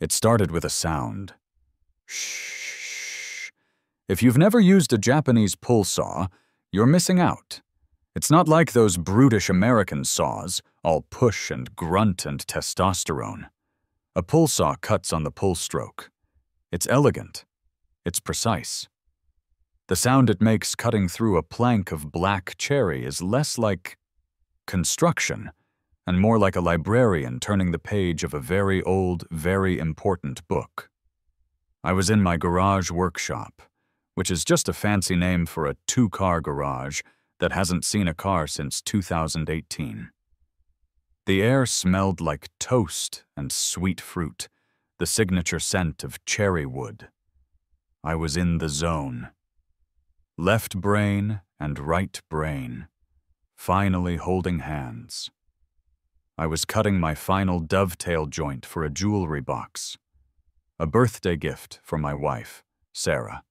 It started with a sound. Shh. If you've never used a Japanese pull saw, you're missing out. It's not like those brutish American saws, all push and grunt and testosterone. A pull saw cuts on the pull stroke. It's elegant. It's precise. The sound it makes cutting through a plank of black cherry is less like construction and more like a librarian turning the page of a very old, very important book. I was in my garage workshop, which is just a fancy name for a two-car garage that hasn't seen a car since 2018. The air smelled like toast and sweet fruit, the signature scent of cherry wood. I was in the zone. Left brain and right brain, finally holding hands. I was cutting my final dovetail joint for a jewelry box, a birthday gift for my wife, Sarah.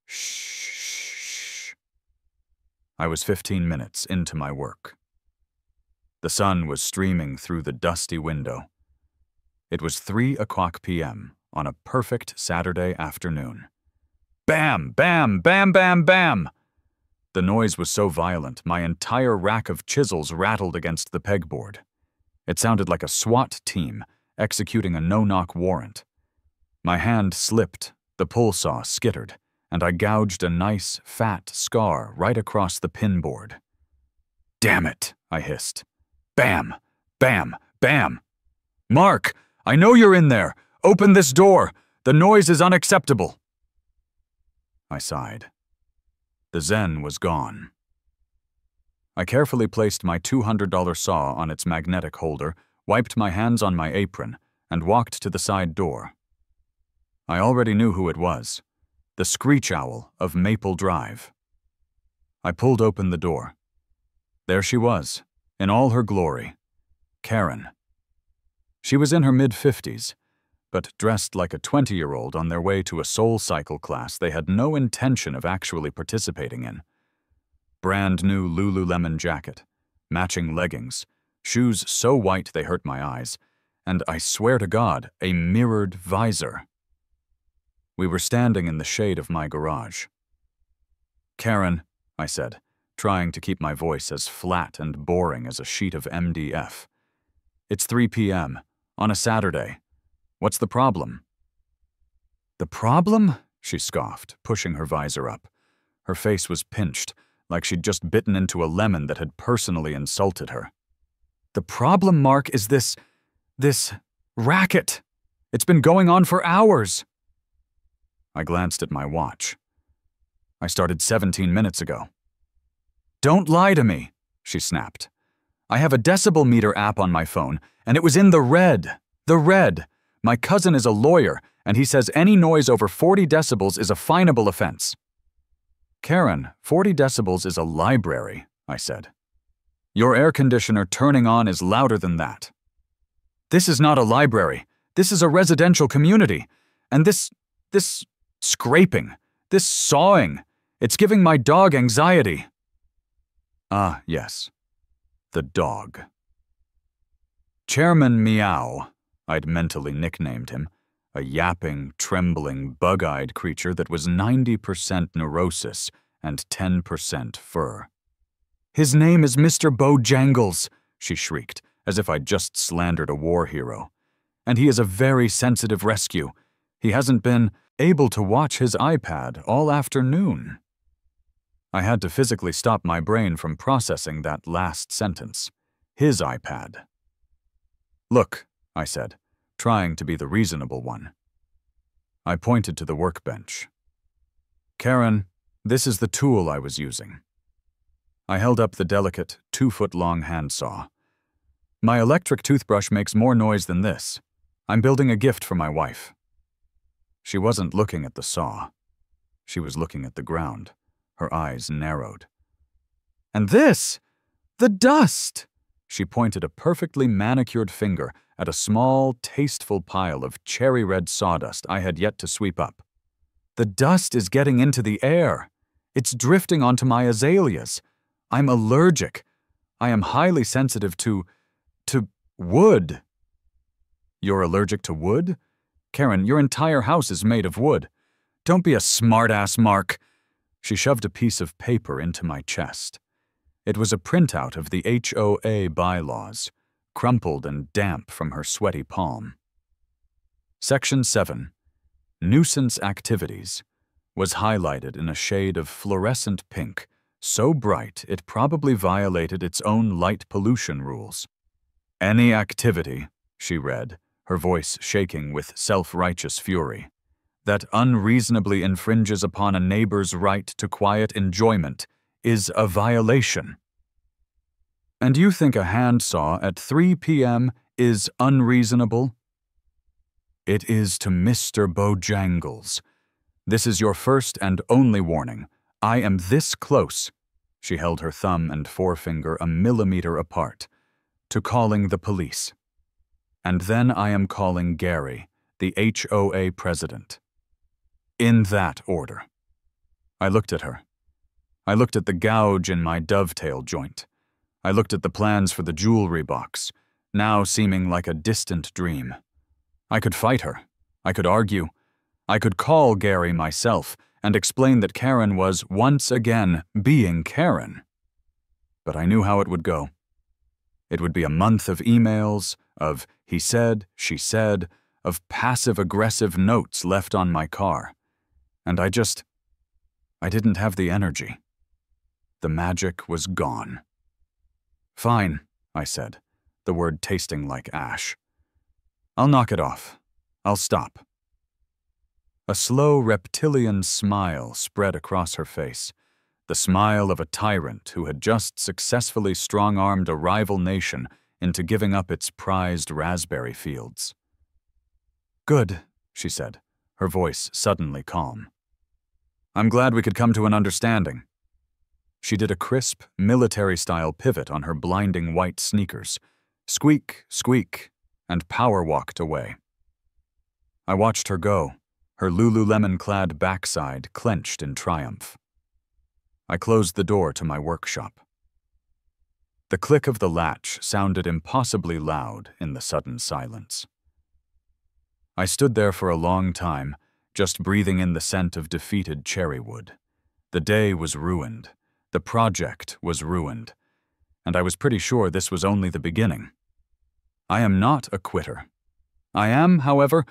Shh. I was 15 minutes into my work. The sun was streaming through the dusty window. It was 3:00 p.m. on a perfect Saturday afternoon. Bam! Bam! Bam! Bam! Bam! The noise was so violent, my entire rack of chisels rattled against the pegboard. It sounded like a SWAT team executing a no-knock warrant. My hand slipped, the pull saw skittered, and I gouged a nice, fat scar right across the pinboard. Damn it, I hissed. Bam! Bam! Bam! Mark, I know you're in there! Open this door! The noise is unacceptable! I sighed. The zen was gone. I carefully placed my $200 saw on its magnetic holder, wiped my hands on my apron, and walked to the side door. I already knew who it was. The Screech Owl of Maple Drive. I pulled open the door. There she was, in all her glory. Karen. She was in her mid-50s, but dressed like a 20-year-old on their way to a SoulCycle class they had no intention of actually participating in. Brand new Lululemon jacket, matching leggings, shoes so white they hurt my eyes, and I swear to God, a mirrored visor. We were standing in the shade of my garage. Karen, I said, trying to keep my voice as flat and boring as a sheet of MDF. It's 3 p.m. on a Saturday. What's the problem? The problem? She scoffed, pushing her visor up. Her face was pinched, like she'd just bitten into a lemon that had personally insulted her. The problem, Mark, is this racket. It's been going on for hours. I glanced at my watch. I started 17 minutes ago. Don't lie to me, she snapped. I have a decibel meter app on my phone, and it was in the red. The red. My cousin is a lawyer, and he says any noise over 40 decibels is a finable offense. Karen, 40 decibels is a library, I said. Your air conditioner turning on is louder than that. This is not a library. This is a residential community. And this scraping, this sawing, it's giving my dog anxiety. Ah, yes. The dog. Chairman Meow, I'd mentally nicknamed him, a yapping, trembling, bug-eyed creature that was 90% neurosis and 10% fur. His name is Mr. Bojangles, she shrieked, as if I'd just slandered a war hero. And he is a very sensitive rescue. He hasn't been able to watch his iPad all afternoon. I had to physically stop my brain from processing that last sentence. His iPad. Look, I said, trying to be the reasonable one. I pointed to the workbench. Karen, this is the tool I was using. I held up the delicate, 2-foot-long handsaw. My electric toothbrush makes more noise than this. I'm building a gift for my wife. She wasn't looking at the saw. She was looking at the ground. Her eyes narrowed. And this! The dust! She pointed a perfectly manicured finger at a small, tasteful pile of cherry-red sawdust I had yet to sweep up. The dust is getting into the air. It's drifting onto my azaleas. I'm allergic. I am highly sensitive to wood. You're allergic to wood? Karen, your entire house is made of wood. Don't be a smartass, Mark. She shoved a piece of paper into my chest. It was a printout of the HOA bylaws, crumpled and damp from her sweaty palm. Section 7, Nuisance Activities, was highlighted in a shade of fluorescent pink, so bright it probably violated its own light pollution rules. Any activity, she read, her voice shaking with self-righteous fury, that unreasonably infringes upon a neighbor's right to quiet enjoyment is a violation. And you think a handsaw at 3 p.m. is unreasonable? It is to Mr. Bojangles. This is your first and only warning. I am this close, she held her thumb and forefinger a millimeter apart, to calling the police. And then I am calling Gary, the HOA president. In that order. I looked at her. I looked at the gouge in my dovetail joint. I looked at the plans for the jewelry box, now seeming like a distant dream. I could fight her. I could argue. I could call Gary myself and explain that Karen was once again being Karen. But I knew how it would go. It would be a month of emails, of he said, she said, of passive-aggressive notes left on my car. And I didn't have the energy. The magic was gone. Fine, I said, the word tasting like ash. I'll knock it off. I'll stop. A slow reptilian smile spread across her face, the smile of a tyrant who had just successfully strong-armed a rival nation into giving up its prized raspberry fields. Good, she said, her voice suddenly calm. I'm glad we could come to an understanding. She did a crisp, military-style pivot on her blinding white sneakers, squeak, squeak, and power-walked away. I watched her go, her Lululemon-clad backside clenched in triumph. I closed the door to my workshop. The click of the latch sounded impossibly loud in the sudden silence. I stood there for a long time, just breathing in the scent of defeated cherry wood. The day was ruined. The project was ruined. And I was pretty sure this was only the beginning. I am not a quitter. I am, however,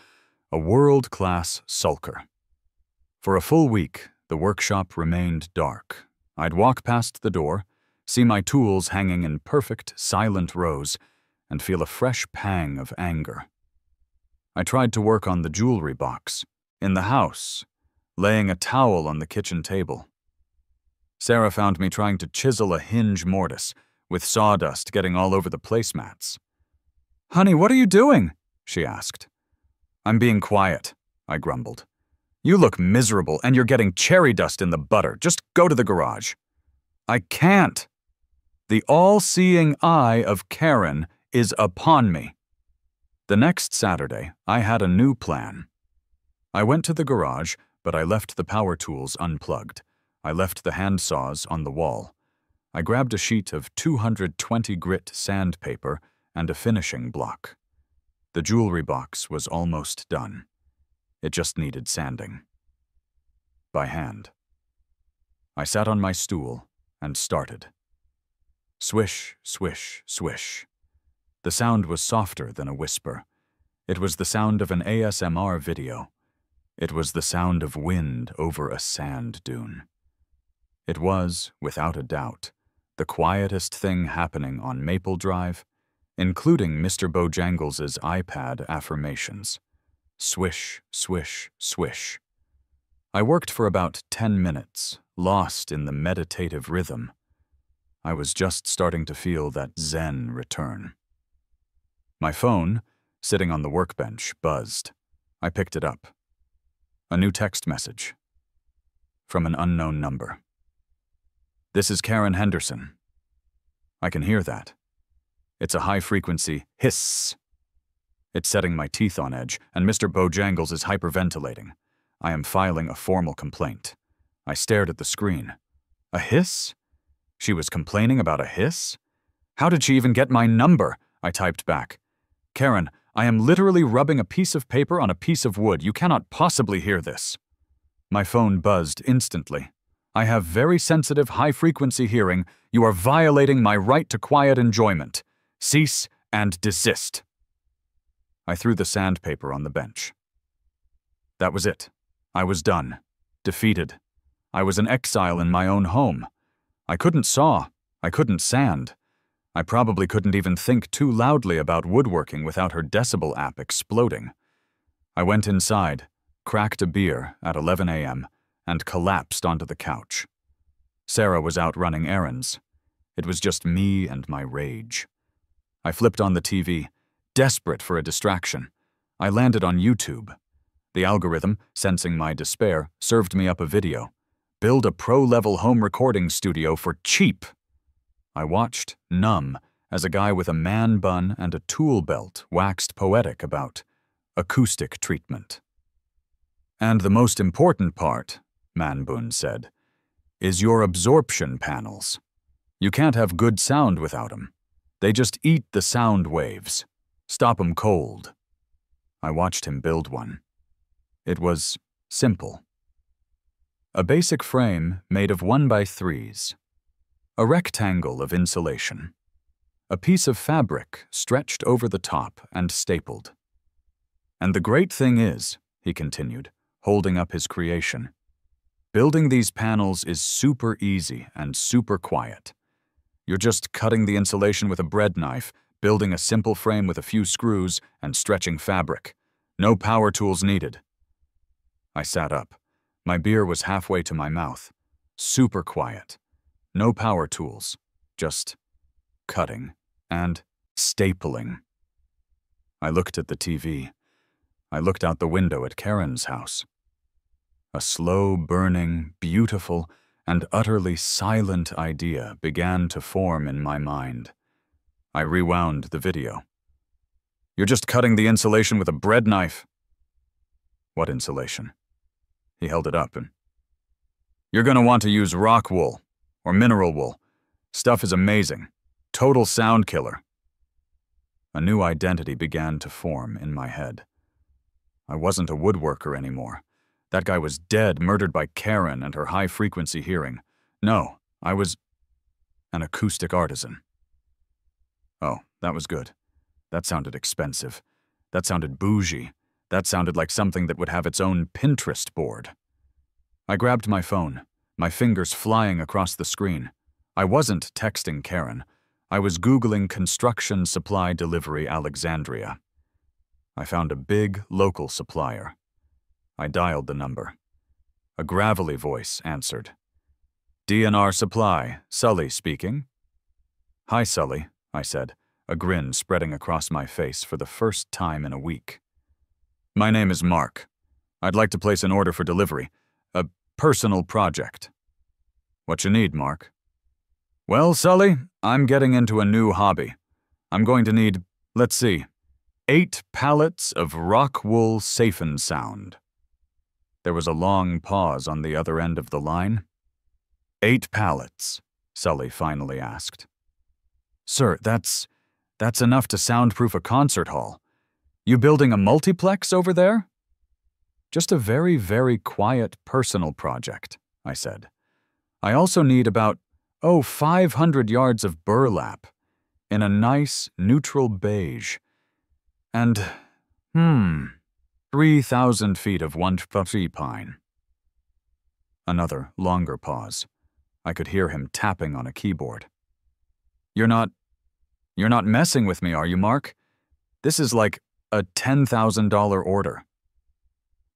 a world-class sulker. For a full week, the workshop remained dark. I'd walk past the door, see my tools hanging in perfect, silent rows, and feel a fresh pang of anger. I tried to work on the jewelry box, in the house, laying a towel on the kitchen table. Sarah found me trying to chisel a hinge mortise, with sawdust getting all over the placemats. "Honey, what are you doing?" she asked. "I'm being quiet," I grumbled. "You look miserable and you're getting cherry dust in the butter. Just go to the garage." "I can't. The all-seeing eye of Karen is upon me." The next Saturday, I had a new plan. I went to the garage, but I left the power tools unplugged. I left the hand saws on the wall. I grabbed a sheet of 220 grit sandpaper and a finishing block. The jewelry box was almost done. It just needed sanding. By hand. I sat on my stool and started. Swish, swish, swish. The sound was softer than a whisper. It was the sound of an ASMR video. It was the sound of wind over a sand dune. It was, without a doubt, the quietest thing happening on Maple Drive, including Mr. Bojangles' iPad affirmations. Swish, swish, swish. I worked for about 10 minutes, lost in the meditative rhythm. I was just starting to feel that zen return. My phone, sitting on the workbench, buzzed. I picked it up. A new text message. From an unknown number. "This is Karen Henderson." I can hear that. It's a high-frequency hiss. It's setting my teeth on edge, and Mr. Bojangles is hyperventilating. I am filing a formal complaint. I stared at the screen. A hiss? She was complaining about a hiss? How did she even get my number? I typed back. "Karen, I am literally rubbing a piece of paper on a piece of wood. You cannot possibly hear this." My phone buzzed instantly. "I have very sensitive, high-frequency hearing. You are violating my right to quiet enjoyment. Cease and desist." I threw the sandpaper on the bench. That was it. I was done. Defeated. I was an exile in my own home. I couldn't saw. I couldn't sand. I probably couldn't even think too loudly about woodworking without her decibel app exploding. I went inside, cracked a beer at 11 a.m., and collapsed onto the couch. Sarah was out running errands. It was just me and my rage. I flipped on the TV, desperate for a distraction. I landed on YouTube. The algorithm, sensing my despair, served me up a video. Build a pro-level home recording studio for cheap. I watched, numb, as a guy with a man bun and a tool belt waxed poetic about acoustic treatment. "And the most important part," Manbun said, "is your absorption panels. You can't have good sound without 'em. They just eat the sound waves. Stop 'em cold." I watched him build one. It was simple. A basic frame made of 1x3s. A rectangle of insulation. A piece of fabric stretched over the top and stapled. "And the great thing is," he continued, holding up his creation, "building these panels is super easy and super quiet. You're just cutting the insulation with a bread knife, building a simple frame with a few screws, and stretching fabric. No power tools needed." I sat up. My beer was halfway to my mouth. Super quiet. No power tools. Just cutting and stapling. I looked at the TV. I looked out the window at Karen's house. A slow-burning, beautiful, and utterly silent idea began to form in my mind. I rewound the video. "You're just cutting the insulation with a bread knife." "What insulation?" He held it up and, "You're gonna want to use rock wool or mineral wool. Stuff is amazing. Total sound killer." A new identity began to form in my head. I wasn't a woodworker anymore. That guy was dead, murdered by Karen and her high-frequency hearing. No, I was an acoustic artisan. Oh, that was good. That sounded expensive. That sounded bougie. That sounded like something that would have its own Pinterest board. I grabbed my phone, my fingers flying across the screen. I wasn't texting Karen. I was Googling construction supply delivery Alexandria. I found a big local supplier. I dialed the number. A gravelly voice answered. "DNR Supply, Sully speaking." "Hi, Sully," I said, a grin spreading across my face for the first time in a week. "My name is Mark. I'd like to place an order for delivery. A personal project." "What you need, Mark?" "Well, Sully, I'm getting into a new hobby. I'm going to need, let's see, 8 pallets of rock wool safe and sound." There was a long pause on the other end of the line. 8 pallets, Sully finally asked. "Sir, that's enough to soundproof a concert hall. You building a multiplex over there?" "Just a very, very quiet personal project," I said. "I also need about, 500 yards of burlap in a nice, neutral beige. And, 3,000 feet of 1-tree pine." Another, longer pause. I could hear him tapping on a keyboard. You're not messing with me, are you, Mark? This is like a $10,000 order."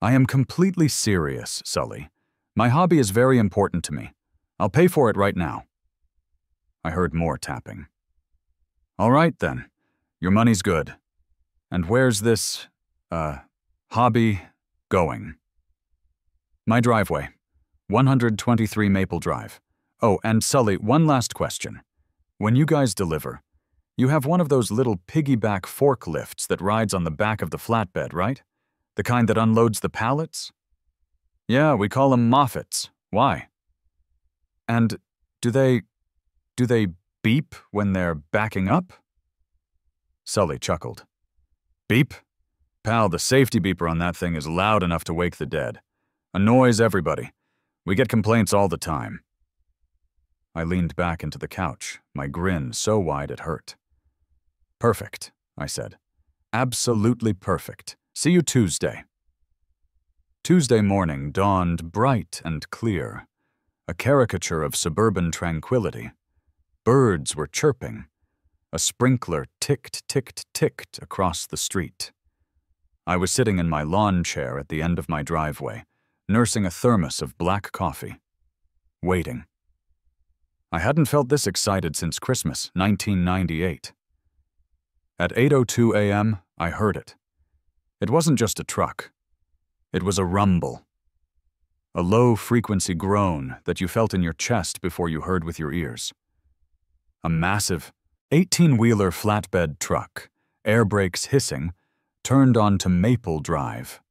"I am completely serious, Sully. My hobby is very important to me. I'll pay for it right now." I heard more tapping. "All right, then. Your money's good. And where's this, hobby going?" "My driveway. 123 Maple Drive. Oh, and Sully, one last question. When you guys deliver, you have one of those little piggyback forklifts that rides on the back of the flatbed, right? The kind that unloads the pallets?" "Yeah, we call them Moffats. Why?" "And do they beep when they're backing up?" Sully chuckled. Beep? Pal, the safety beeper on that thing is loud enough to wake the dead. Annoys everybody. We get complaints all the time. I leaned back into the couch, my grin so wide it hurt. Perfect, I said. Absolutely perfect. See you Tuesday. Tuesday morning dawned bright and clear, a caricature of suburban tranquility. Birds were chirping. A sprinkler ticked, ticked, ticked across the street. I was sitting in my lawn chair at the end of my driveway, nursing a thermos of black coffee, waiting. I hadn't felt this excited since Christmas, 1998. At 8:02 a.m., I heard it. It wasn't just a truck. It was a rumble. A low-frequency groan that you felt in your chest before you heard with your ears. A massive 18-wheeler flatbed truck, air brakes hissing, turned onto Maple Drive.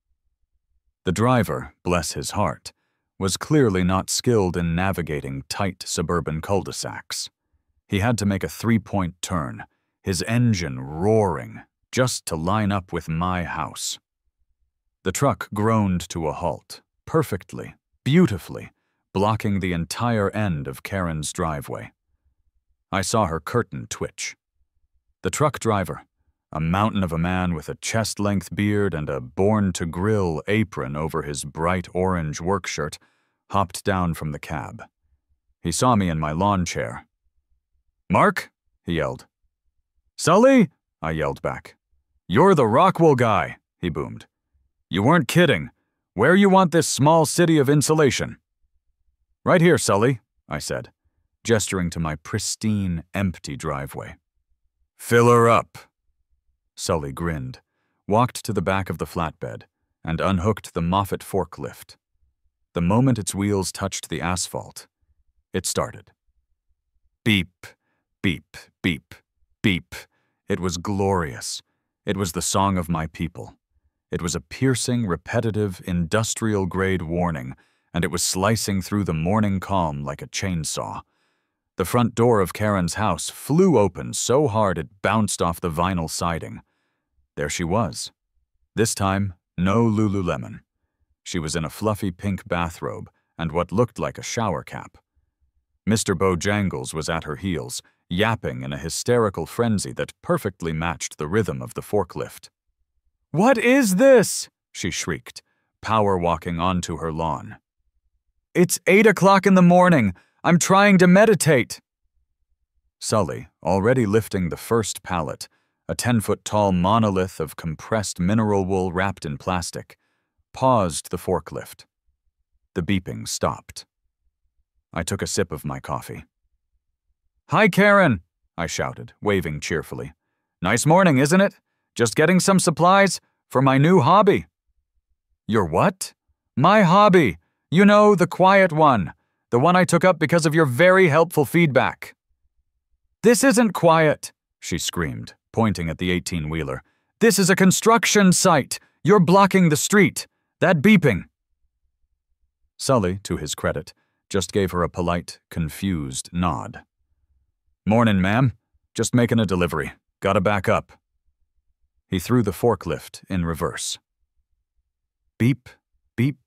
The driver, bless his heart, was clearly not skilled in navigating tight suburban cul-de-sacs. He had to make a three-point turn, his engine roaring, just to line up with my house. The truck groaned to a halt, perfectly, beautifully, blocking the entire end of Karen's driveway. I saw her curtain twitch. The truck driver, a mountain of a man with a chest-length beard and a born-to-grill apron over his bright orange work shirt, hopped down from the cab. He saw me in my lawn chair. "Mark?" he yelled. "Sully?" I yelled back. "You're the Rockwell guy," he boomed. "You weren't kidding. Where you want this small city of insulation?" "Right here, Sully," I said, gesturing to my pristine, empty driveway. "Fill her up." Sully grinned, walked to the back of the flatbed, and unhooked the Moffett forklift. The moment its wheels touched the asphalt, it started. Beep, beep, beep, beep. It was glorious. It was the song of my people. It was a piercing, repetitive, industrial-grade warning, and it was slicing through the morning calm like a chainsaw. The front door of Karen's house flew open so hard it bounced off the vinyl siding. There she was. This time, no Lululemon. She was in a fluffy pink bathrobe and what looked like a shower cap. Mr. Bojangles was at her heels, yapping in a hysterical frenzy that perfectly matched the rhythm of the forklift. "What is this?" she shrieked, power-walking onto her lawn. "It's 8 o'clock in the morning. I'm trying to meditate." Sully, already lifting the first pallet, a 10-foot-tall monolith of compressed mineral wool wrapped in plastic, paused the forklift. The beeping stopped. I took a sip of my coffee. "Hi, Karen," I shouted, waving cheerfully. "Nice morning, isn't it? Just getting some supplies for my new hobby." "Your what?" "My hobby. You know, the quiet one. The one I took up because of your very helpful feedback." "This isn't quiet," she screamed, pointing at the 18-wheeler. "This is a construction site. You're blocking the street. That beeping." Sully, to his credit, just gave her a polite, confused nod. "Mornin', ma'am. Just making a delivery. Gotta back up." He threw the forklift in reverse. Beep, beep,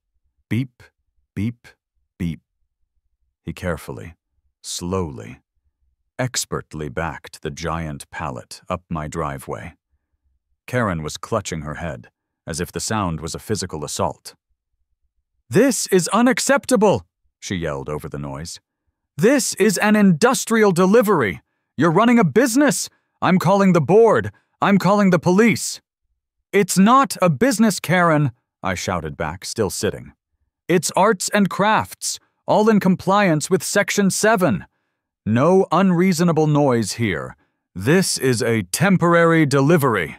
beep, beep, beep. He carefully, slowly, expertly backed the giant pallet up my driveway. Karen was clutching her head, as if the sound was a physical assault. "This is unacceptable," she yelled over the noise. "This is an industrial delivery. You're running a business. I'm calling the board. I'm calling the police." "It's not a business, Karen," I shouted back, still sitting. "It's arts and crafts, all in compliance with Section 7. No unreasonable noise here. This is a temporary delivery."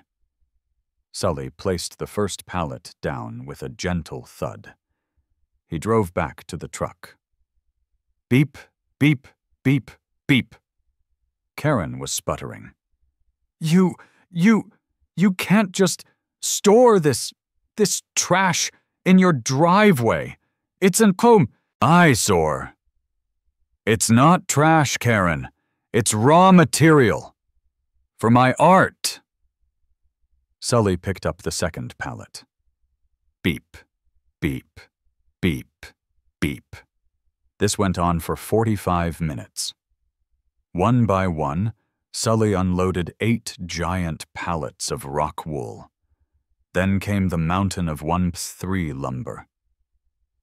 Sully placed the first pallet down with a gentle thud. He drove back to the truck. Beep, beep, beep, beep. Karen was sputtering. You can't just store this trash in your driveway. It's an eyesore." "It's not trash, Karen. It's raw material. For my art." Sully picked up the second pallet. Beep, beep, beep, beep. This went on for 45 minutes. One by one, Sully unloaded 8 giant pallets of rock wool. Then came the mountain of 1/3 lumber.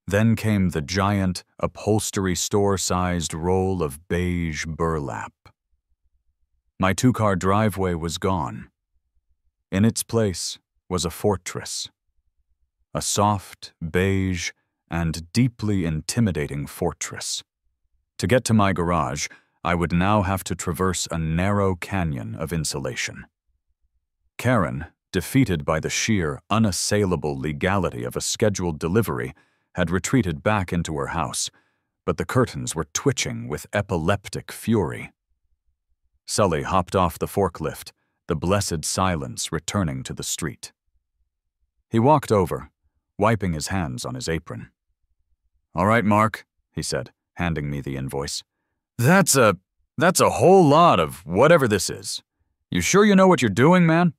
Then came the giant, upholstery store-sized roll of beige burlap. My 2-car driveway was gone. In its place was a fortress. A soft, beige, and deeply intimidating fortress. To get to my garage, I would now have to traverse a narrow canyon of insulation. Karen, defeated by the sheer, unassailable legality of a scheduled delivery, had retreated back into her house, but the curtains were twitching with epileptic fury. Sully hopped off the forklift, the blessed silence returning to the street. He walked over, wiping his hands on his apron. "All right, Mark," he said, handing me the invoice. That's a whole lot of whatever this is. You sure you know what you're doing, man?"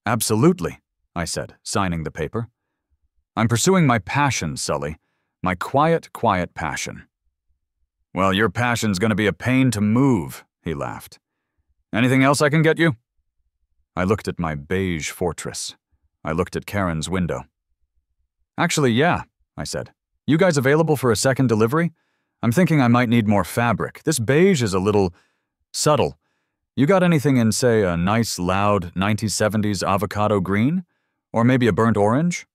"Absolutely," I said, signing the paper. "I'm pursuing my passion, Sully. My quiet passion." "Well, your passion's gonna be a pain to move," he laughed. "Anything else I can get you?" I looked at my beige fortress. I looked at Karen's window. "Actually, yeah," I said. "You guys available for a second delivery? I'm thinking I might need more fabric. This beige is a little subtle. You got anything in, say, a nice, loud 1970s avocado green? Or maybe a burnt orange?"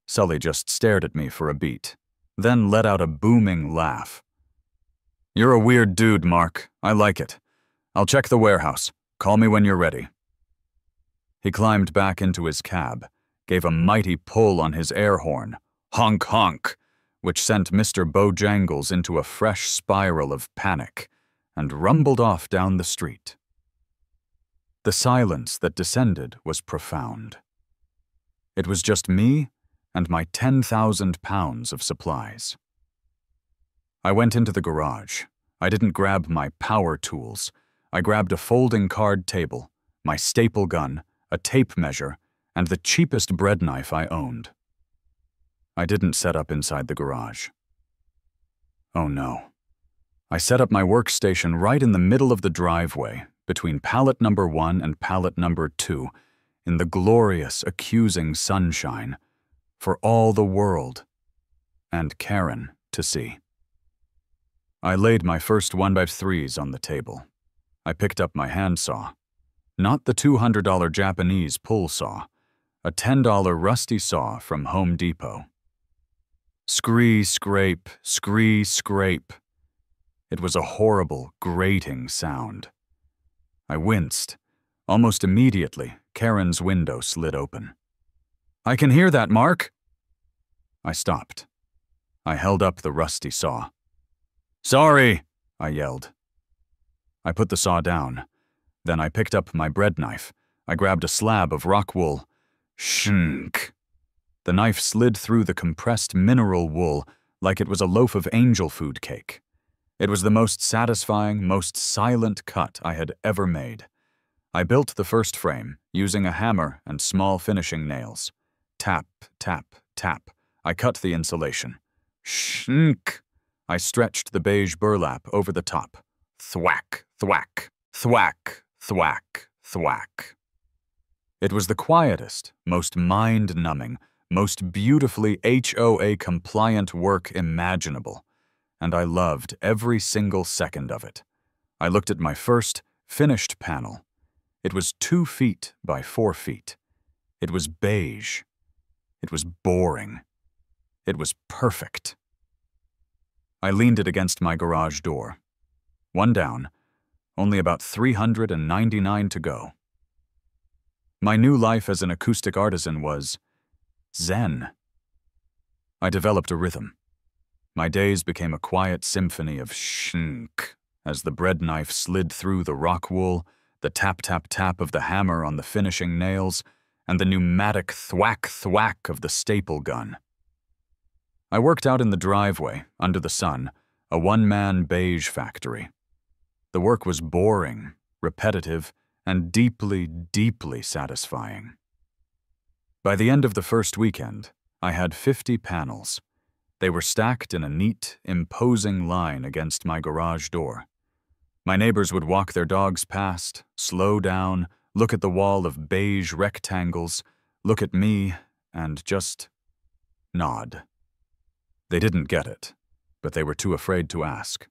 Sully just stared at me for a beat, then let out a booming laugh. "You're a weird dude, Mark. I like it. I'll check the warehouse. Call me when you're ready." He climbed back into his cab, gave a mighty pull on his air horn, honk honk, which sent Mr. Bojangles into a fresh spiral of panic, and rumbled off down the street. The silence that descended was profound. It was just me and my 10,000 pounds of supplies. I went into the garage. I didn't grab my power tools. I grabbed a folding card table, my staple gun, a tape measure, and the cheapest bread knife I owned. I didn't set up inside the garage. Oh no. I set up my workstation right in the middle of the driveway, between pallet number 1 and pallet number 2, in the glorious, accusing sunshine, for all the world, and Karen to see. I laid my first 1x3s on the table. I picked up my handsaw. Not the $200 Japanese pull saw, a $10 rusty saw from Home Depot. Scree, scrape, scree, scrape. It was a horrible, grating sound. I winced. Almost immediately, Karen's window slid open. "I can hear that, Mark!" I stopped. I held up the rusty saw. "Sorry!" I yelled. I put the saw down. Then I picked up my bread knife. I grabbed a slab of rock wool. Shunk! The knife slid through the compressed mineral wool like it was a loaf of angel food cake. It was the most satisfying, most silent cut I had ever made. I built the first frame, using a hammer and small finishing nails. Tap, tap, tap. I cut the insulation. Shunk! I stretched the beige burlap over the top. Thwack, thwack, thwack, thwack, thwack. It was the quietest, most mind-numbing, most beautifully HOA-compliant work imaginable, and I loved every single second of it. I looked at my first, finished panel. It was 2 feet by 4 feet. It was beige. It was boring. It was perfect. I leaned it against my garage door. One down, only about 399 to go. My new life as an acoustic artisan was zen. I developed a rhythm. My days became a quiet symphony of shunk as the bread knife slid through the rock wool, the tap-tap-tap of the hammer on the finishing nails, and the pneumatic thwack-thwack of the staple gun. I worked out in the driveway, under the sun, a one-man beige factory. The work was boring, repetitive, and deeply, deeply satisfying. By the end of the first weekend, I had 50 panels. They were stacked in a neat, imposing line against my garage door. My neighbors would walk their dogs past, slow down, look at the wall of beige rectangles, look at me, and just nod. They didn't get it, but they were too afraid to ask.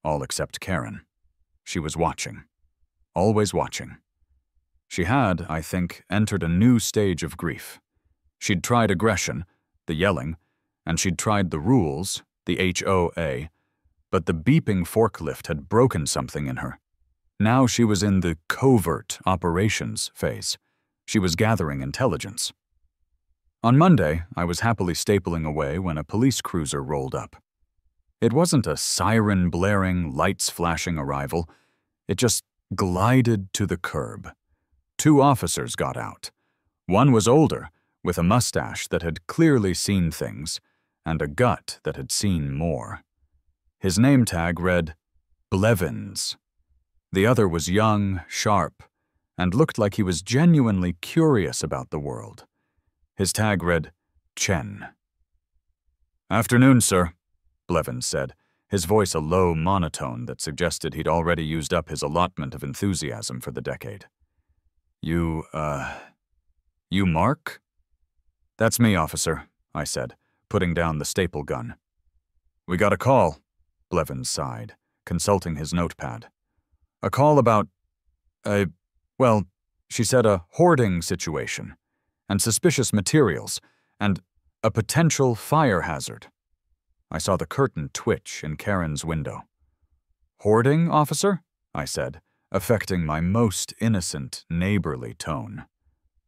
All except Karen. She was watching. Always watching. She had, I think, entered a new stage of grief. She'd tried aggression, the yelling, and she'd tried the rules, the HOA, but the beeping forklift had broken something in her. Now she was in the covert operations phase. She was gathering intelligence. On Monday, I was happily stapling away when a police cruiser rolled up. It wasn't a siren-blaring, lights-flashing arrival. It just glided to the curb. 2 officers got out. One was older, with a mustache that had clearly seen things, and a gut that had seen more. His name tag read, Blevins. The other was young, sharp, and looked like he was genuinely curious about the world. His tag read, Chen. "Afternoon, sir," Blevins said, his voice a low monotone that suggested he'd already used up his allotment of enthusiasm for the decade. You Mark?" "That's me, officer," I said, putting down the staple gun. "We got a call," Blevins sighed, consulting his notepad. "A call about she said a hoarding situation, and suspicious materials, and a potential fire hazard." I saw the curtain twitch in Karen's window. "Hoarding, officer?" I said, affecting my most innocent, neighborly tone.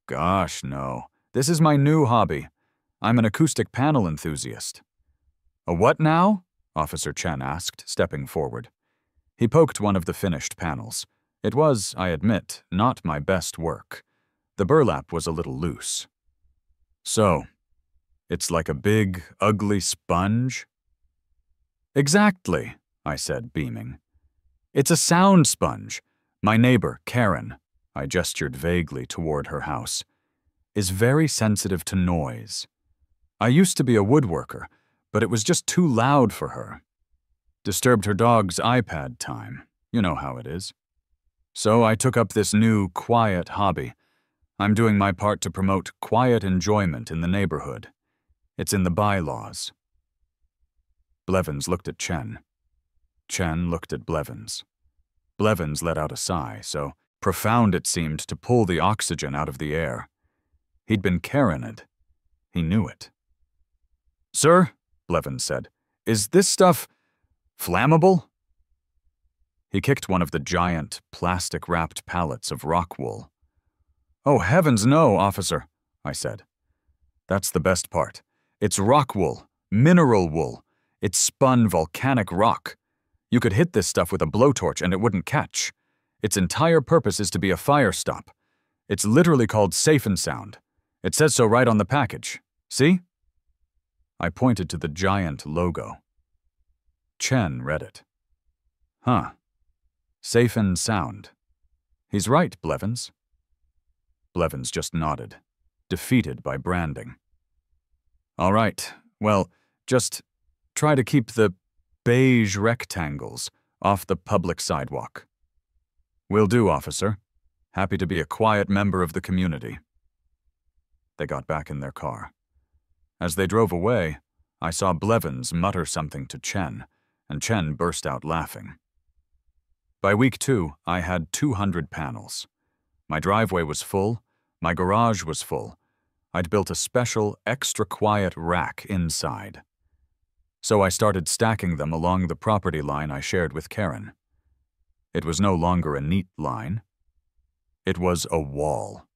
"Gosh, no. This is my new hobby. I'm an acoustic panel enthusiast." "A what now?" Officer Chen asked, stepping forward. He poked one of the finished panels. It was, I admit, not my best work. The burlap was a little loose. "So, it's like a big, ugly sponge?" "Exactly," I said, beaming. "It's a sound sponge. My neighbor, Karen," I gestured vaguely toward her house, "is very sensitive to noise. I used to be a woodworker, but it was just too loud for her. Disturbed her dog's iPad time. You know how it is. So I took up this new, quiet hobby. I'm doing my part to promote quiet enjoyment in the neighborhood. It's in the bylaws." Blevins looked at Chen. Chen looked at Blevins. Blevins let out a sigh, so profound it seemed to pull the oxygen out of the air. He'd been Karen'd. He knew it. "Sir," Blevins said, "is this stuff flammable?" He kicked one of the giant, plastic-wrapped pallets of rock wool. "Oh, heavens no, officer," I said. "That's the best part. It's rock wool, mineral wool. It's spun volcanic rock. You could hit this stuff with a blowtorch and it wouldn't catch. Its entire purpose is to be a fire stop. It's literally called Safe and Sound. It says so right on the package. See?" I pointed to the giant logo. Chen read it. "Huh. Safe and Sound. He's right, Blevins." Blevins just nodded, defeated by branding. "All right, well, just try to keep the beige rectangles off the public sidewalk." "Will do, officer. Happy to be a quiet member of the community." They got back in their car. As they drove away, I saw Blevins mutter something to Chen, and Chen burst out laughing. By week 2, I had 200 panels. My driveway was full, my garage was full. I'd built a special, extra-quiet rack inside. So I started stacking them along the property line I shared with Karen. It was no longer a neat line. It was a wall.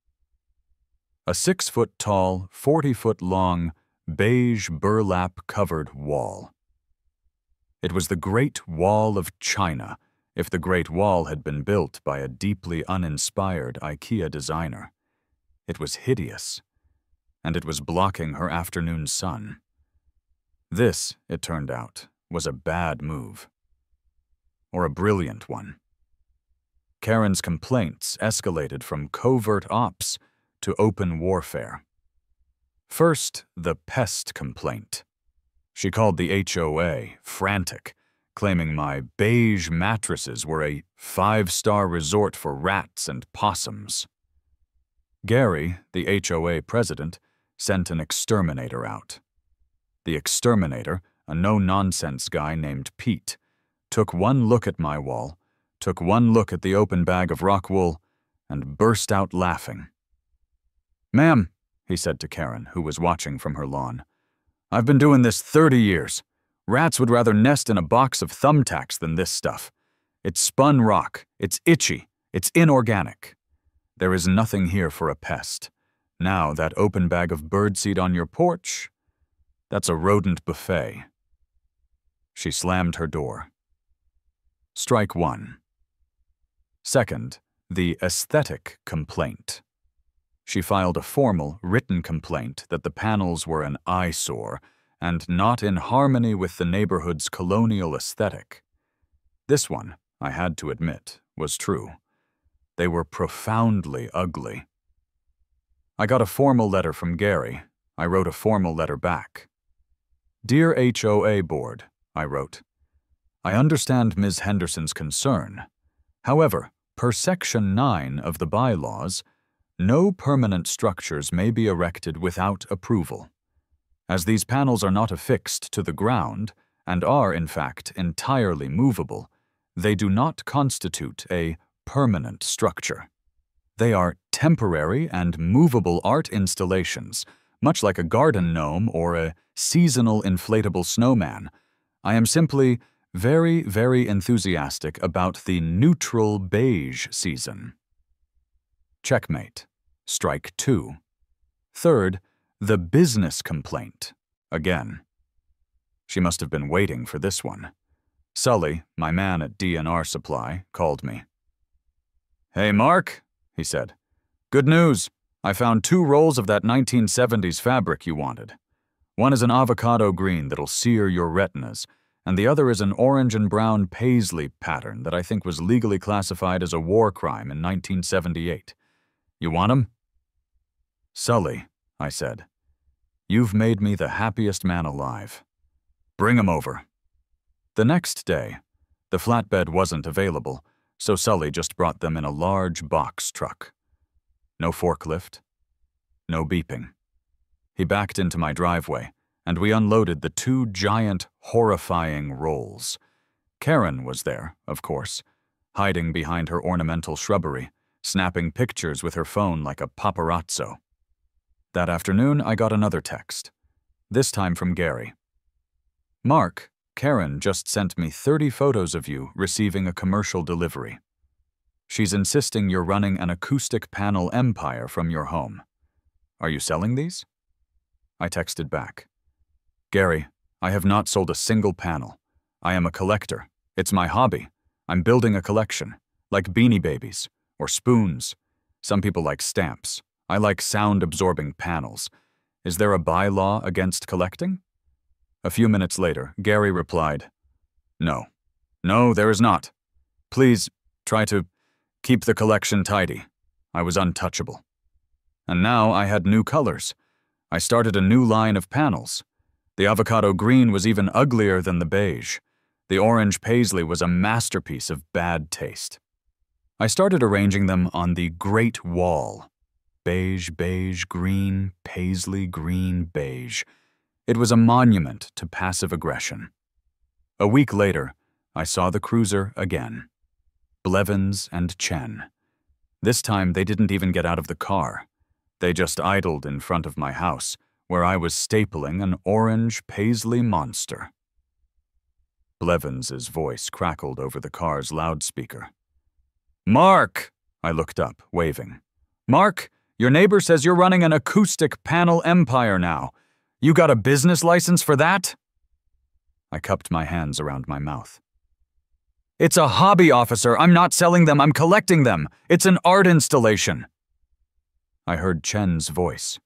A 6-foot-tall, 40-foot-long, beige burlap-covered wall. It was the Great Wall of China, if the Great Wall had been built by a deeply uninspired IKEA designer. It was hideous, and it was blocking her afternoon sun. This, it turned out, was a bad move. Or a brilliant one. Karen's complaints escalated from covert ops to open warfare. First, the pest complaint. She called the HOA frantic, claiming my beige mattresses were a 5-star resort for rats and possums. Gary, the HOA president, sent an exterminator out. The exterminator, a no-nonsense guy named Pete, took one look at my wall, took one look at the open bag of rock wool, and burst out laughing. "Ma'am," he said to Karen, who was watching from her lawn, "I've been doing this 30 years. Rats would rather nest in a box of thumbtacks than this stuff. It's spun rock, it's itchy, it's inorganic. There is nothing here for a pest. Now that open bag of birdseed on your porch, that's a rodent buffet." She slammed her door. Strike one. Second, the aesthetic complaint. She filed a formal, written complaint that the panels were an eyesore and not in harmony with the neighborhood's colonial aesthetic. This one, I had to admit, was true. They were profoundly ugly. I got a formal letter from Gary. I wrote a formal letter back. "Dear HOA Board," I wrote, "I understand Ms. Henderson's concern. However, per Section 9 of the bylaws, no permanent structures may be erected without approval. As these panels are not affixed to the ground and are, in fact, entirely movable, they do not constitute a permanent structure. They are temporary and movable art installations, much like a garden gnome or a seasonal inflatable snowman. I am simply very, very enthusiastic about the neutral beige season." Checkmate. Strike two. Third, the business complaint. Again. She must have been waiting for this one. Sully, my man at DNR Supply, called me. "Hey, Mark," he said. "Good news. I found 2 rolls of that 1970s fabric you wanted. One is an avocado green that'll sear your retinas, and the other is an orange and brown paisley pattern that I think was legally classified as a war crime in 1978. You want 'em?" "Sully," I said, "you've made me the happiest man alive. Bring 'em over." The next day, the flatbed wasn't available, so Sully just brought them in a large box truck. No forklift, no beeping. He backed into my driveway, and we unloaded the 2 giant, horrifying rolls. Karen was there, of course, hiding behind her ornamental shrubbery, snapping pictures with her phone like a paparazzo. That afternoon, I got another text, this time from Gary. "Mark, Karen just sent me 30 photos of you receiving a commercial delivery. She's insisting you're running an acoustic panel empire from your home. Are you selling these?" I texted back, "Gary, I have not sold a single panel. I am a collector. It's my hobby. I'm building a collection, like Beanie Babies, or spoons. Some people like stamps. I like sound-absorbing panels. Is there a bylaw against collecting?" A few minutes later, Gary replied, "No. No, there is not. Please, try to keep the collection tidy." I was untouchable. And now I had new colors. I started a new line of panels. The avocado green was even uglier than the beige. The orange paisley was a masterpiece of bad taste. I started arranging them on the Great Wall. Beige, beige, green, paisley, green, beige. It was a monument to passive aggression. A week later, I saw the cruiser again. Blevins and Chen. This time, they didn't even get out of the car. They just idled in front of my house, where I was stapling an orange paisley monster. Blevins's voice crackled over the car's loudspeaker. "Mark!" I looked up, waving. "Mark, your neighbor says you're running an acoustic panel empire now. You got a business license for that?" I cupped my hands around my mouth. "It's a hobby, officer. I'm not selling them. I'm collecting them. It's an art installation." I heard Chen's voice,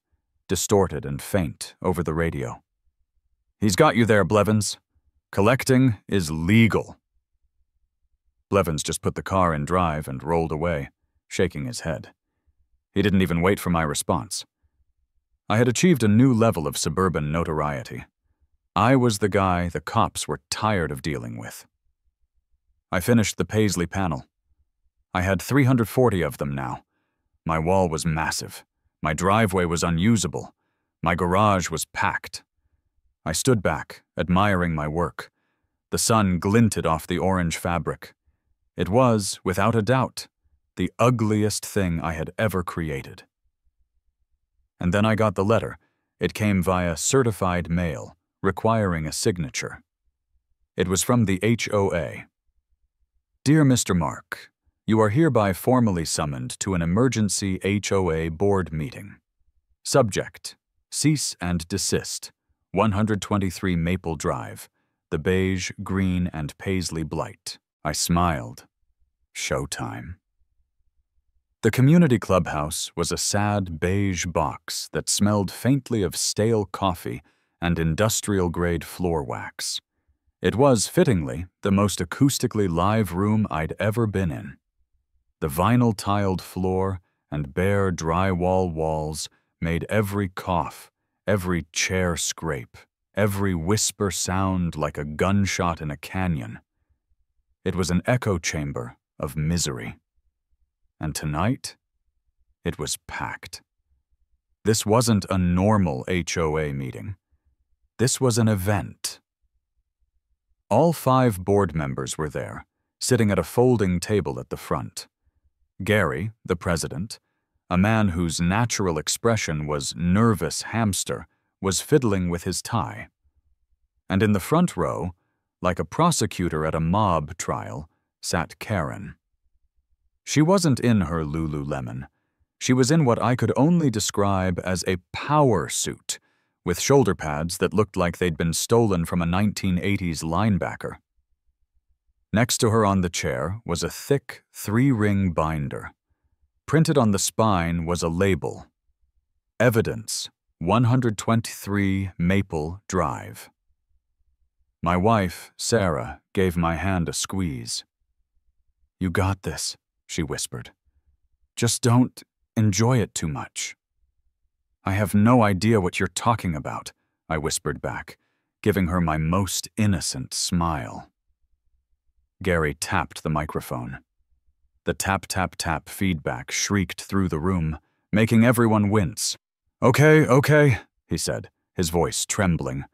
distorted and faint, over the radio. "He's got you there, Blevins. Collecting is legal." Blevins just put the car in drive and rolled away, shaking his head. He didn't even wait for my response. I had achieved a new level of suburban notoriety. I was the guy the cops were tired of dealing with. I finished the Paisley panel. I had 340 of them now. My wall was massive. My driveway was unusable. My garage was packed. I stood back, admiring my work. The sun glinted off the orange fabric. It was, without a doubt, the ugliest thing I had ever created. And then I got the letter. It came via certified mail, requiring a signature. It was from the HOA. Dear Mr. Mark, you are hereby formally summoned to an emergency HOA board meeting. Subject: cease and desist, 123 Maple Drive, the beige, green, and Paisley blight. I smiled. Showtime. The community clubhouse was a sad beige box that smelled faintly of stale coffee and industrial-grade floor wax. It was, fittingly, the most acoustically live room I'd ever been in. The vinyl-tiled floor and bare drywall walls made every cough, every chair scrape, every whisper sound like a gunshot in a canyon. It was an echo chamber of misery. And tonight, it was packed. This wasn't a normal HOA meeting. This was an event. All 5 board members were there, sitting at a folding table at the front. Gary, the president, a man whose natural expression was nervous hamster, was fiddling with his tie. And in the front row, like a prosecutor at a mob trial, sat Karen. She wasn't in her Lululemon. She was in what I could only describe as a power suit, with shoulder pads that looked like they'd been stolen from a 1980s linebacker. Next to her on the chair was a thick 3-ring binder. Printed on the spine was a label. Evidence, 123 Maple Drive. My wife, Sarah, gave my hand a squeeze. You got this, she whispered. Just don't enjoy it too much. I have no idea what you're talking about, I whispered back, giving her my most innocent smile. Gary tapped the microphone. The tap-tap-tap feedback shrieked through the room, making everyone wince. Okay, he said, his voice trembling.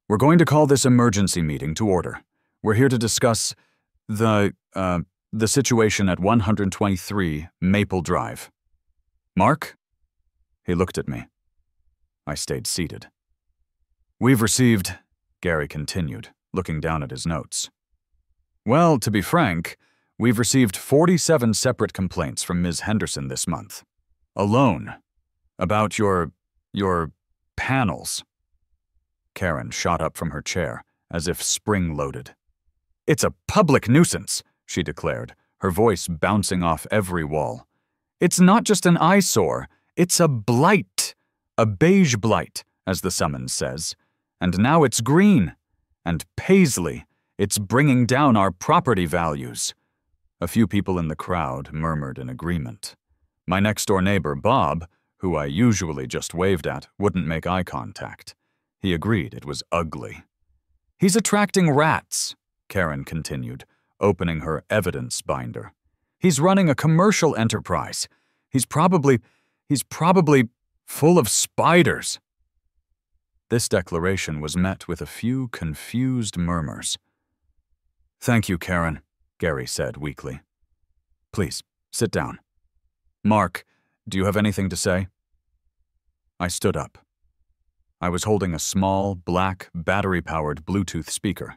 We're going to call this emergency meeting to order. We're here to discuss the situation at 123 Maple Drive. Mark? He looked at me. I stayed seated. We've received, Gary continued, looking down at his notes. Well, to be frank, we've received 47 separate complaints from Ms. Henderson this month. Alone. About your panels. Karen shot up from her chair, as if spring-loaded. It's a public nuisance, she declared, her voice bouncing off every wall. It's not just an eyesore, it's a blight. A beige blight, as the summons says. And now it's green. And Paisley, it's bringing down our property values. A few people in the crowd murmured in agreement. My next-door neighbor, Bob, who I usually just waved at, wouldn't make eye contact. He agreed it was ugly. He's attracting rats, Karen continued, opening her evidence binder. He's running a commercial enterprise. He's probably full of spiders. This declaration was met with a few confused murmurs. Thank you, Karen, Gary said weakly. Please, sit down. Mark, do you have anything to say? I stood up. I was holding a small, black, battery-powered Bluetooth speaker.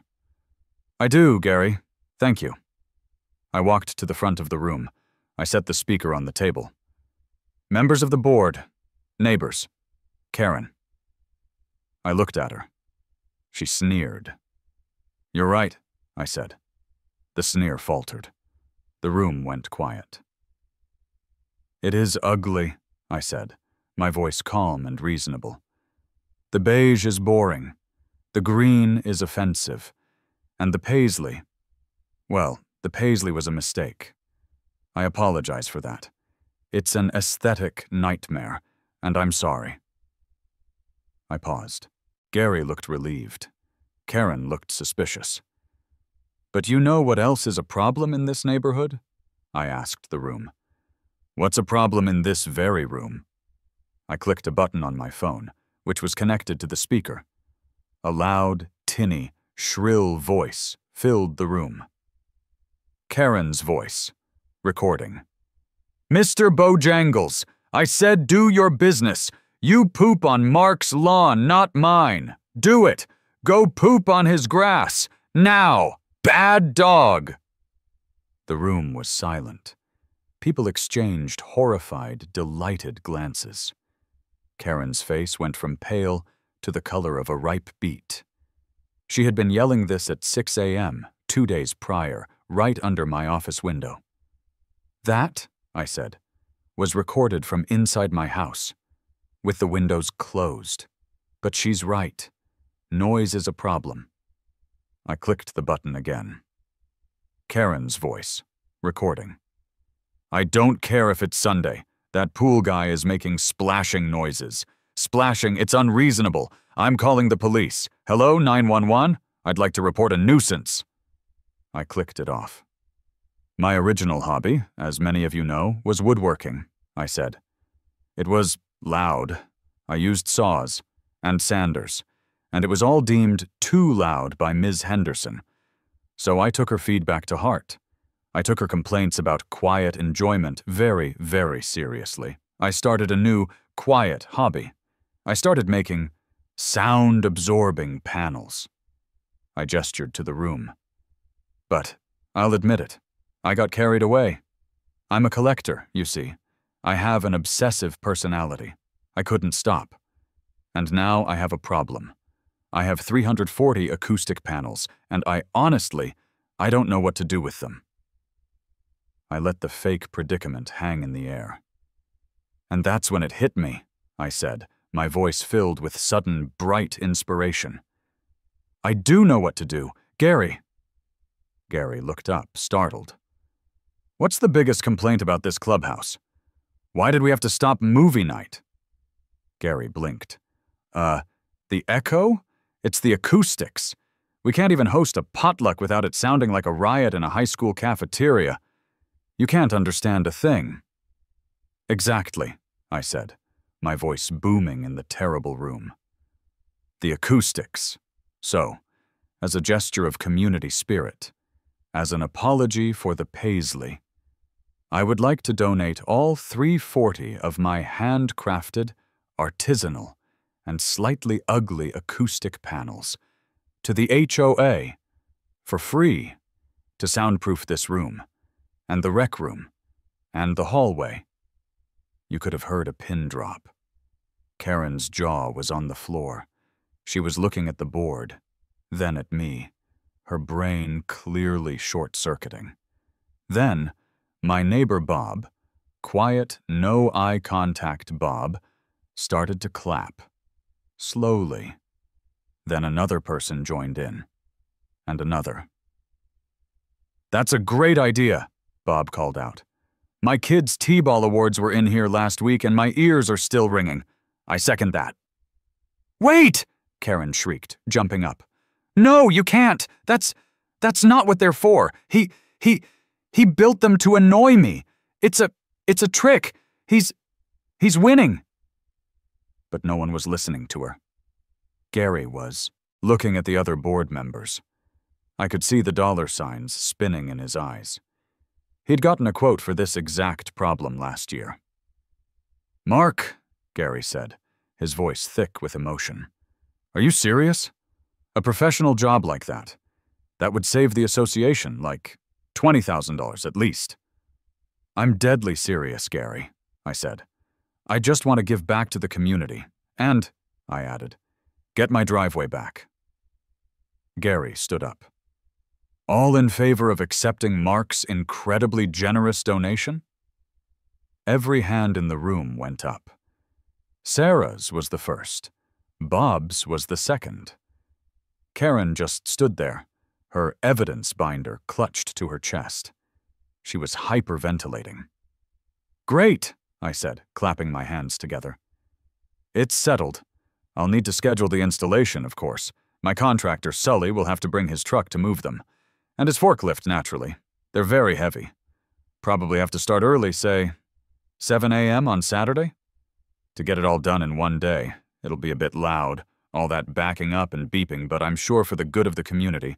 I do, Gary. Thank you. I walked to the front of the room. I set the speaker on the table. Members of the board, neighbors, Karen. I looked at her. She sneered. You're right, I said. The sneer faltered. The room went quiet. It is ugly, I said, my voice calm and reasonable. The beige is boring. The green is offensive. And the Paisley, well, The Paisley was a mistake. I apologize for that. It's an aesthetic nightmare, and I'm sorry." I paused. Gary looked relieved. Karen looked suspicious. "But you know what else is a problem in this neighborhood?" I asked the room. "What's a problem in this very room?" I clicked a button on my phone, which was connected to the speaker. A loud, tinny, shrill voice filled the room. Karen's voice. Recording. "Mr. Bojangles, I said do your business. You poop on Mark's lawn, not mine. Do it. Go poop on his grass. Now. Bad dog." The room was silent. People exchanged horrified, delighted glances. Karen's face went from pale to the color of a ripe beet. She had been yelling this at 6 a.m., 2 days prior, right under my office window. "That," I said, "was recorded from inside my house, with the windows closed. But she's right. Noise is a problem." I clicked the button again. Karen's voice. Recording. "I don't care if it's Sunday. That pool guy is making splashing noises. Splashing, it's unreasonable. I'm calling the police. Hello, 911? I'd like to report a nuisance." I clicked it off. "My original hobby, as many of you know, was woodworking," I said. "It was loud. I used saws and sanders, and it was all deemed too loud by Ms. Henderson. So I took her feedback to heart. I took her complaints about quiet enjoyment very, very seriously. I started a new, quiet hobby. I started making sound-absorbing panels." I gestured to the room. "But I'll admit it. I got carried away. I'm a collector, you see. I have an obsessive personality. I couldn't stop. And now I have a problem. I have 340 acoustic panels, and I don't know what to do with them." I let the fake predicament hang in the air. "And that's when it hit me," I said, my voice filled with sudden, bright inspiration. "I do know what to do. Gary." Gary looked up, startled. "What's the biggest complaint about this clubhouse? Why did we have to stop movie night?" Gary blinked. The echo? It's the acoustics. We can't even host a potluck without it sounding like a riot in a high school cafeteria. You can't understand a thing." "Exactly," I said, my voice booming in the terrible room. "The acoustics. So, as a gesture of community spirit, as an apology for the Paisley, I would like to donate all 340 of my handcrafted, artisanal, and slightly ugly acoustic panels to the HOA for free to soundproof this room, and the rec room, and the hallway." You could have heard a pin drop. Karen's jaw was on the floor. She was looking at the board, then at me, her brain clearly short-circuiting. Then, my neighbor Bob, quiet, no eye contact Bob, started to clap. Slowly. Then another person joined in. And another. "That's a great idea," Bob called out. "My kids' T-ball awards were in here last week and my ears are still ringing. I second that." "Wait!" Karen shrieked, jumping up. "No, you can't. That's not what they're for. He built them to annoy me. It's a trick. He's winning." But no one was listening to her. Gary was, looking at the other board members. I could see the dollar signs spinning in his eyes. He'd gotten a quote for this exact problem last year. "Mark," Gary said, his voice thick with emotion. "Are you serious? A professional job like that would save the association, like $20,000 at least." "I'm deadly serious, Gary," I said. "I just want to give back to the community. And," I added, "get my driveway back." Gary stood up. "All in favor of accepting Mark's incredibly generous donation?" Every hand in the room went up. Sarah's was the first. Bob's was the second. Karen just stood there, her evidence binder clutched to her chest. She was hyperventilating. "Great," I said, clapping my hands together. "It's settled. I'll need to schedule the installation, of course. My contractor, Sully, will have to bring his truck to move them. And his forklift, naturally. They're very heavy. Probably have to start early, say, 7 a.m. on Saturday? To get it all done in one day. It'll be a bit loud, all that backing up and beeping, but I'm sure for the good of the community.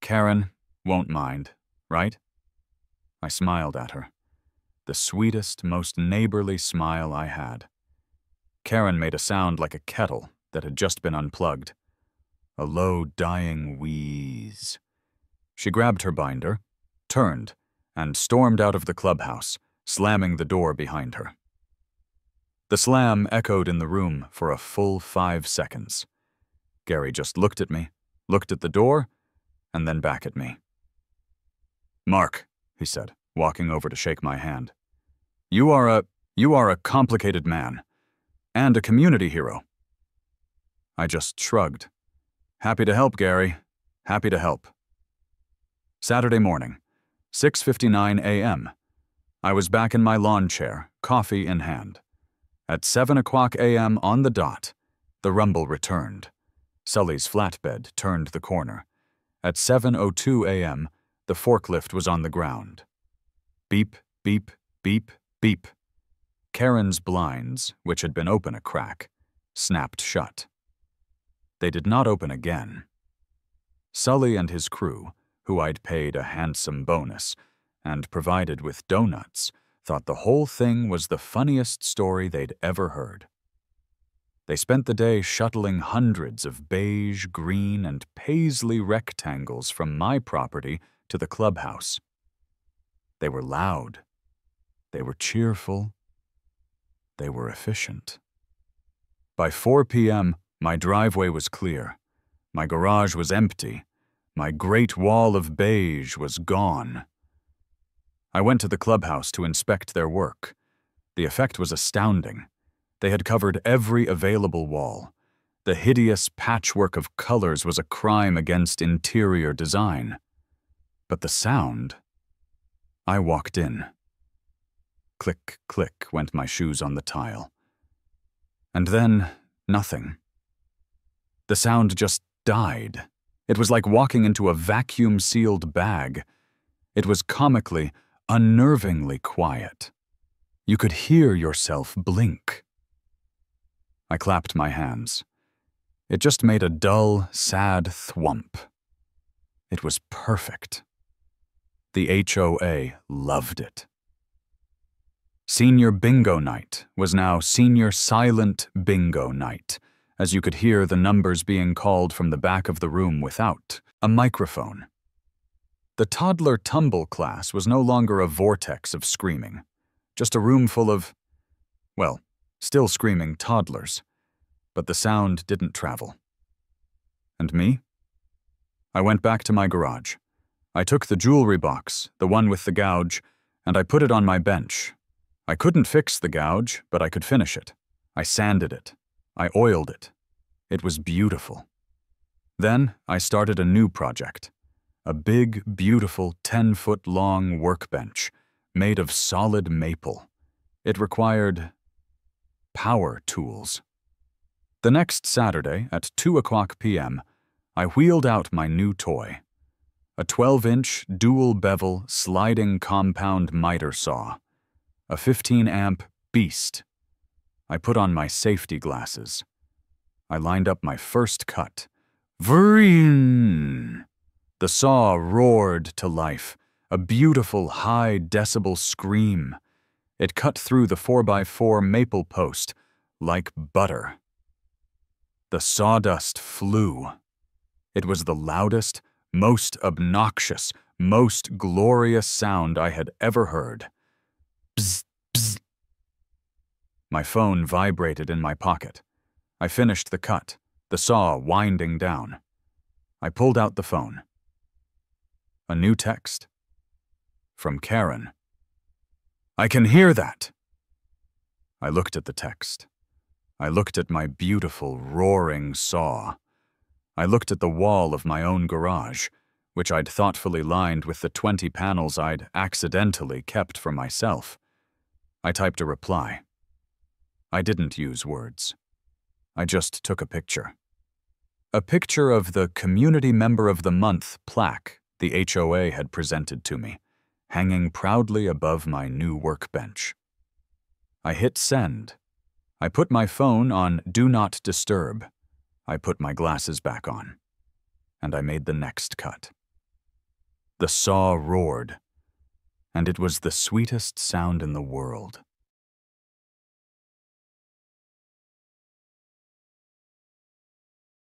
Karen won't mind, right?" I smiled at her. The sweetest, most neighborly smile I had. Karen made a sound like a kettle that had just been unplugged. A low, dying wheeze. She grabbed her binder, turned, and stormed out of the clubhouse, slamming the door behind her. The slam echoed in the room for a full 5 seconds. Gary just looked at me, looked at the door, and then back at me. "Mark," he said, walking over to shake my hand. You are a complicated man, and a community hero." I just shrugged. "Happy to help, Gary. Happy to help." Saturday morning, 6:59 a.m. I was back in my lawn chair, coffee in hand. At 7 o'clock a.m. on the dot, the rumble returned. Sully's flatbed turned the corner. At 7:02 a.m., the forklift was on the ground. Beep, beep, beep, beep. Karen's blinds, which had been open a crack, snapped shut. They did not open again. Sully and his crew, who I'd paid a handsome bonus and provided with donuts, thought the whole thing was the funniest story they'd ever heard. They spent the day shuttling hundreds of beige, green, and paisley rectangles from my property to the clubhouse. They were loud. They were cheerful. They were efficient. By 4 p.m., my driveway was clear. My garage was empty. My great wall of beige was gone. I went to the clubhouse to inspect their work. The effect was astounding. They had covered every available wall. The hideous patchwork of colors was a crime against interior design. But the sound... I walked in. Click, click went my shoes on the tile. And then, nothing. The sound just died. It was like walking into a vacuum-sealed bag. It was comically, unnervingly quiet. You could hear yourself blink. I clapped my hands. It just made a dull, sad thwump. It was perfect. The HOA loved it. Senior Bingo Night was now Senior Silent Bingo Night, as you could hear the numbers being called from the back of the room without a microphone. The toddler tumble class was no longer a vortex of screaming, just a room full of, well, still screaming toddlers, but the sound didn't travel. And me? I went back to my garage. I took the jewelry box, the one with the gouge, and I put it on my bench. I couldn't fix the gouge, but I could finish it. I sanded it. I oiled it. It was beautiful. Then I started a new project. A big, beautiful 10-foot-long workbench made of solid maple. It required power tools. The next Saturday at 2:00 p.m., I wheeled out my new toy. A 12-inch dual-bevel sliding compound miter saw. A 15-amp beast. I put on my safety glasses. I lined up my first cut. Vreen! The saw roared to life, a beautiful high-decibel scream. It cut through the 4x4 maple post like butter. The sawdust flew. It was the loudest, most obnoxious, most glorious sound I had ever heard. Bzz, bzz. My phone vibrated in my pocket. I finished the cut, the saw winding down. I pulled out the phone. A new text. From Karen. "I can hear that." I looked at the text. I looked at my beautiful, roaring saw. I looked at the wall of my own garage, which I'd thoughtfully lined with the 20 panels I'd accidentally kept for myself. I typed a reply. I didn't use words. I just took a picture. A picture of the Community Member of the Month plaque the HOA had presented to me, hanging proudly above my new workbench. I hit send. I put my phone on Do Not Disturb. I put my glasses back on. And I made the next cut. The saw roared, and it was the sweetest sound in the world.